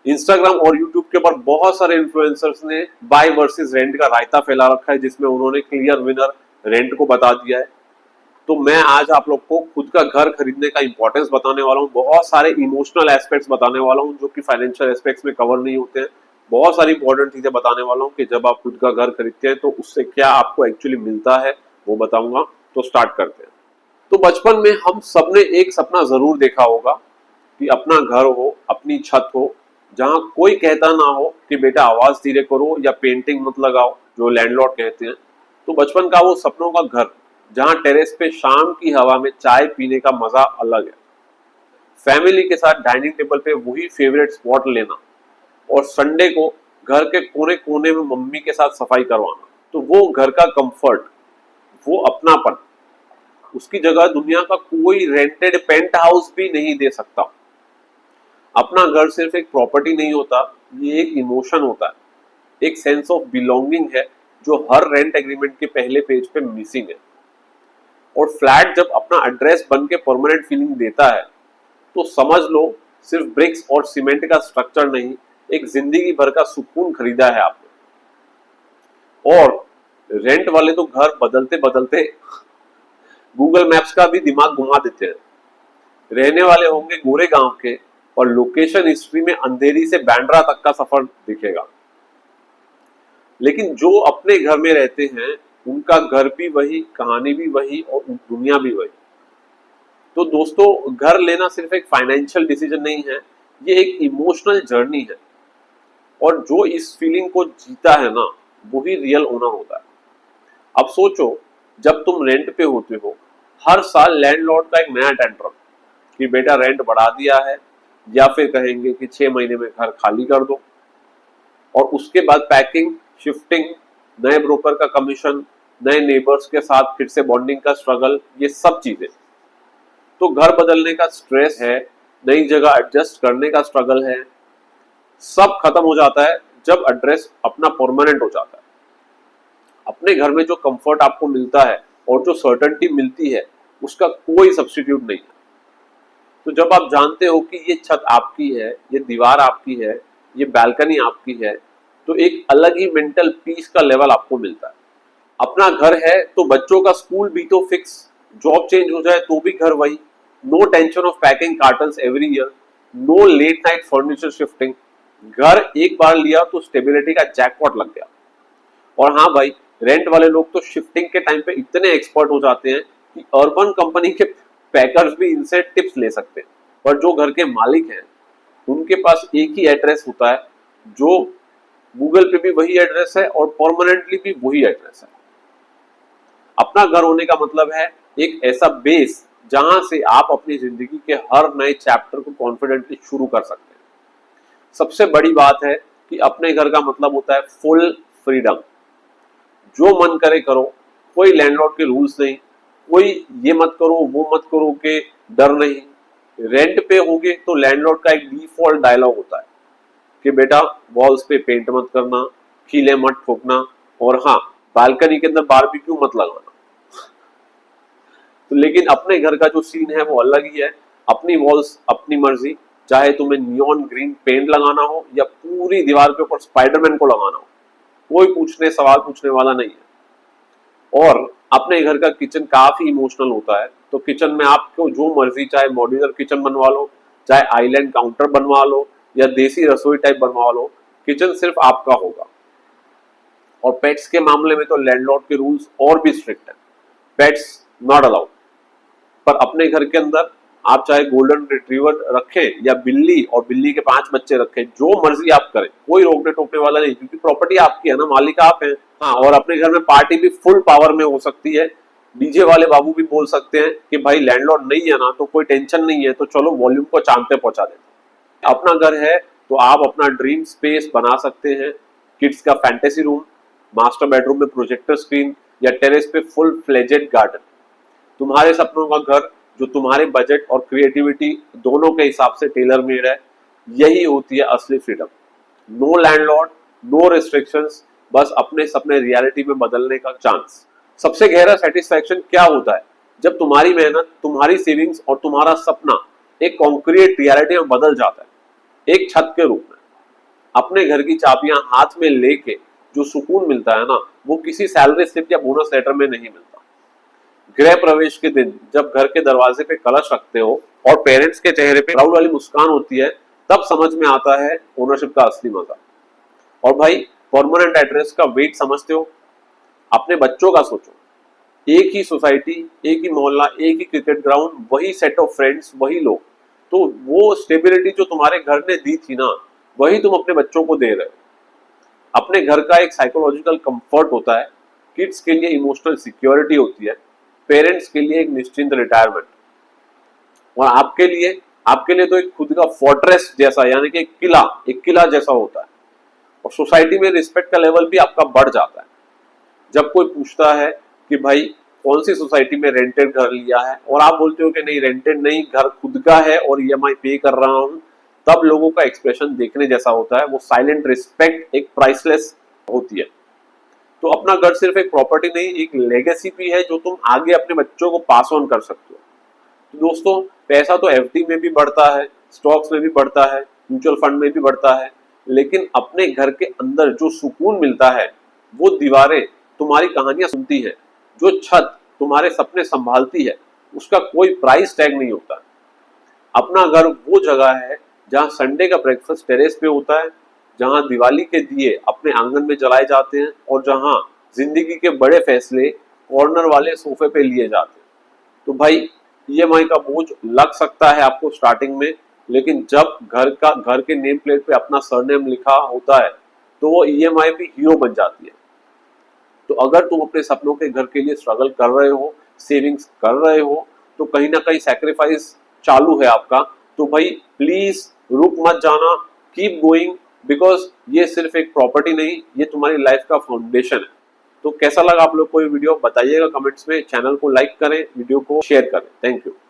Instagram और YouTube के ऊपर बहुत सारे इन्फ्लुएंसर्स ने बाय वर्सेस रेंट का रायता फैला रखा है, जिसमें उन्होंने क्लियर विनर रेंट को बता दिया है। तो मैं आज आप लोग को खुद का घर खरीदने का इंपॉर्टेंस बताने वाला हूँ, बहुत सारे इमोशनल एस्पेक्ट्स बताने वाला हूँ जो कि फाइनेंशियल एस्पेक्ट्स में कवर नहीं होते हैं। बहुत सारी इंपॉर्टेंट चीजें बताने वाला हूँ कि जब आप खुद का घर खरीदते हैं तो उससे क्या आपको एक्चुअली मिलता है, वो बताऊंगा। तो स्टार्ट करते हैं। तो बचपन में हम सबने एक सपना जरूर देखा होगा कि अपना घर हो, अपनी छत हो, जहां कोई कहता ना हो कि बेटा आवाज धीरे करो या पेंटिंग मत लगाओ, जो लैंडलॉर्ड कहते हैं। तो बचपन का वो सपनों का घर, जहां टेरेस पे शाम की हवा में चाय पीने का मजा अलग है, फैमिली के साथ डाइनिंग टेबल पे वही फेवरेट स्पॉट लेना, और संडे को घर के कोने कोने में मम्मी के साथ सफाई करवाना। तो वो घर का कंफर्ट, वो अपनापन, उसकी जगह दुनिया का कोई रेंटेड पेंट हाउस भी नहीं दे सकता। अपना घर सिर्फ एक प्रॉपर्टी नहीं होता, ये एक इमोशन होता है, एक सेंस ऑफ बिलोंगिंग है जो हर रेंट एग्रीमेंट के पहले पेज पे मिसिंग है। और फ्लैट जब अपना एड्रेस बन के परमानेंट फीलिंग देता है तो समझ लो सिर्फ ब्रिक्स और सीमेंट का स्ट्रक्चर नहीं, एक जिंदगी भर का सुकून खरीदा है आपने। और रेंट वाले तो घर बदलते बदलते गूगल मैप्स का भी दिमाग घुमा देते हैं। रहने वाले होंगे गोरे गांव के और लोकेशन हिस्ट्री में अंधेरी से बैंड्रा तक का सफर दिखेगा। लेकिन जो अपने घर में रहते हैं उनका घर भी वही, कहानी भी वही और दुनिया भी वही। तो दोस्तों, घर लेना सिर्फ एक फाइनेंशियल डिसीजन नहीं है, ये एक इमोशनल जर्नी है। और जो इस फीलिंग को जीता है ना, वही रियल ओनर होता है। अब सोचो, जब तुम रेंट पे होते हो, हर साल लैंडलॉर्ड का एक नया टेंट्रम कि बेटा रेंट बढ़ा दिया है, या फिर कहेंगे कि 6 महीने में घर खाली कर दो। और उसके बाद पैकिंग, शिफ्टिंग, नए ब्रोकर का कमीशन, नए नेबर्स के साथ फिर से बॉन्डिंग का स्ट्रगल, ये सब चीजें। तो घर बदलने का स्ट्रेस है, नई जगह एडजस्ट करने का स्ट्रगल है, सब खत्म हो जाता है जब एड्रेस अपना परमानेंट हो जाता है। अपने घर में जो कंफर्ट आपको मिलता है और जो सर्टेनिटी मिलती है, उसका कोई सब्स्टिट्यूट नहीं है। तो जब आप जानते हो कि ये छत आपकी है, ये दीवार आपकी है, ये बालकनी आपकी है, तो एक अलग ही मेंटल पीस का लेवल आपको मिलता है। अपना घर है तो बच्चों का स्कूल भी तो फिक्स, जॉब चेंज हो जाए तो भी घर वही, no tension of packing cartons every year, no late night furniture shifting. घर एक बार लिया तो स्टेबिलिटी का जैकपॉट लग गया। और हाँ भाई, रेंट वाले लोग तो शिफ्टिंग के टाइम पे इतने एक्सपर्ट हो जाते हैं कि अर्बन कंपनी के पैकर्स भी इनसे टिप्स ले सकते हैं। पर जो घर के मालिक हैं, उनके पास एक ही एड्रेस होता है, जो गूगल पे भी वही एड्रेस है और परमानेंटली भी वही एड्रेस है। अपना घर होने का मतलब है एक ऐसा बेस जहां से आप अपनी जिंदगी के हर नए चैप्टर को कॉन्फिडेंटली शुरू कर सकते हैं। सबसे बड़ी बात है कि अपने घर का मतलब होता है फुल फ्रीडम। जो मन करे करो, कोई लैंडलॉर्ड के रूल्स नहीं, कोई ये मत करो वो मत करो के डर नहीं। रेंट पे होगे तो लैंडलॉर्ड का एक डिफॉल्ट डायलॉग होता है कि बेटा वॉल्स पे पेंट मत करना, कीले मत ठोकना, और हाँ, बालकनी के अंदर बारबेक्यू मत लगाना। तो लेकिन अपने घर का जो सीन है वो अलग ही है। अपनी वॉल्स, अपनी मर्जी, चाहे तुम्हें नियॉन ग्रीन पेंट लगाना हो या पूरी दीवार के ऊपर स्पाइडरमैन को लगाना हो, कोई सवाल पूछने वाला नहीं है। और अपने घर का किचन काफी इमोशनल होता है। तो किचन में आपको जो मर्जी, चाहे मॉड्यूलर किचन बनवा लो, चाहे आइलैंड काउंटर बनवा लो या देसी रसोई टाइप बनवा लो, किचन सिर्फ आपका होगा। और पेट्स के मामले में तो लैंडलॉर्ड के रूल्स और भी स्ट्रिक्ट है, पेट्स नॉट अलाउड। पर अपने घर के अंदर आप चाहे गोल्डन रिट्रीवर रखें या बिल्ली, और बिल्ली के 5 बच्चे रखें, जो मर्जी आप करें, कोई रोकने टोकने वाला नहीं, क्योंकि प्रॉपर्टी आपकी है ना, मालिक आप हैं। हाँ, और अपने घर में पार्टी भी फुल पावर में हो सकती है। डीजे वाले बाबू भी बोल सकते हैं कि भाई लैंडलॉर्ड नहीं है ना, तो कोई टेंशन नहीं है, तो चलो वॉल्यूम को चांद पे पहुंचा देते। अपना घर है तो आप अपना ड्रीम स्पेस बना सकते हैं। किड्स का फैंटेसी रूम, मास्टर बेडरूम में प्रोजेक्टर स्क्रीन, या टेरेस पे फुल फ्लेजेड गार्डन। तुम्हारे सपनों का घर जो तुम्हारे बजट और क्रिएटिविटी दोनों के हिसाब से टेलर मेड है, यही होती है असली freedom. No landlord, no restrictions, बस अपने सपने रियलिटी में बदलने का चांस। सबसे गहरा सेटिस्फैक्शन क्या होता है जब तुम्हारी मेहनत, तुम्हारी सेविंग्स और तुम्हारा सपना एक कॉन्क्रीट रियलिटी में बदल जाता है, एक छत के रूप में। अपने घर की चाबियां हाथ में लेके जो सुकून मिलता है ना, वो किसी सैलरी स्लिप या बोनस लेटर में नहीं मिलता। गृह प्रवेश के दिन जब घर के दरवाजे पे कलश रखते हो और पेरेंट्स के चेहरे पे प्राउड वाली मुस्कान होती है, तब समझ में आता है ओनरशिप का असली मजा। और भाई, परमानेंट एड्रेस का वेट समझते हो? अपने बच्चों का सोचो। एक ही सोसाइटी, एक ही मोहल्ला, एक ही क्रिकेट ग्राउंड, वही सेट ऑफ फ्रेंड्स, वही लोग। तो वो स्टेबिलिटी जो तुम्हारे घर ने दी थी ना, वही तुम अपने बच्चों को दे रहे हो। अपने घर का एक साइकोलॉजिकल कंफर्ट होता है, किड्स के लिए इमोशनल सिक्योरिटी होती है, पेरेंट्स के लिए एक निश्चिंत रिटायरमेंट, और आपके लिए तो एक खुद का फोर्ट्रेस जैसा, यानी कि एक किला जैसा होता है। और सोसाइटी में रिस्पेक्ट का लेवल भी आपका बढ़ जाता है। जब कोई पूछता है कि भाई कौन सी सोसाइटी में रेंटेड घर लिया है, और आप बोलते हो कि नहीं रेंटेड नहीं, घर खुद का है और ईएमआई पे कर रहा हूं, तब लोगों का एक्सप्रेशन देखने जैसा होता है। वो साइलेंट रिस्पेक्ट एक प्राइसलेस होती है। तो अपना घर सिर्फ एक प्रॉपर्टी नहीं, एक लेगेसी भी है जो तुम आगे अपने बच्चों को पास ऑन कर सकते हो। तो दोस्तों, पैसा तो एफडी में भी बढ़ता है, स्टॉक्स में भी बढ़ता है, म्यूचुअल फंड में भी बढ़ता है, लेकिन अपने घर के अंदर जो सुकून मिलता है, वो दीवारें तुम्हारी कहानियां सुनती है, जो छत तुम्हारे सपने संभालती है, उसका कोई प्राइस टैग नहीं होता। अपना घर वो जगह है जहां संडे का ब्रेकफास्ट टेरेस पे होता है, जहां दिवाली के दिए अपने आंगन में जलाए जाते हैं, और जहां जिंदगी के बड़े फैसले कॉर्नर वाले सोफे पे लिए जाते हैं। तो भाई, ईएमआई का बोझ लग सकता है आपको स्टार्टिंग में, लेकिन जब घर के नेम प्लेट पे अपना सरनेम लिखा होता है, तो वो ईएमआई भी हीरो बन जाती है। तो अगर तुम अपने सपनों के घर के लिए स्ट्रगल कर रहे हो, सेविंग्स कर रहे हो, तो कहीं ना कहीं सैक्रिफाइस चालू है आपका। तो भाई प्लीज रुक मत जाना, कीप गोइंग, बिकॉज ये सिर्फ एक प्रॉपर्टी नहीं, ये तुम्हारी लाइफ का फाउंडेशन है। तो कैसा लगा आप लोग को ये वीडियो, बताइएगा कमेंट्स में। चैनल को लाइक करें, वीडियो को शेयर करें। Thank you.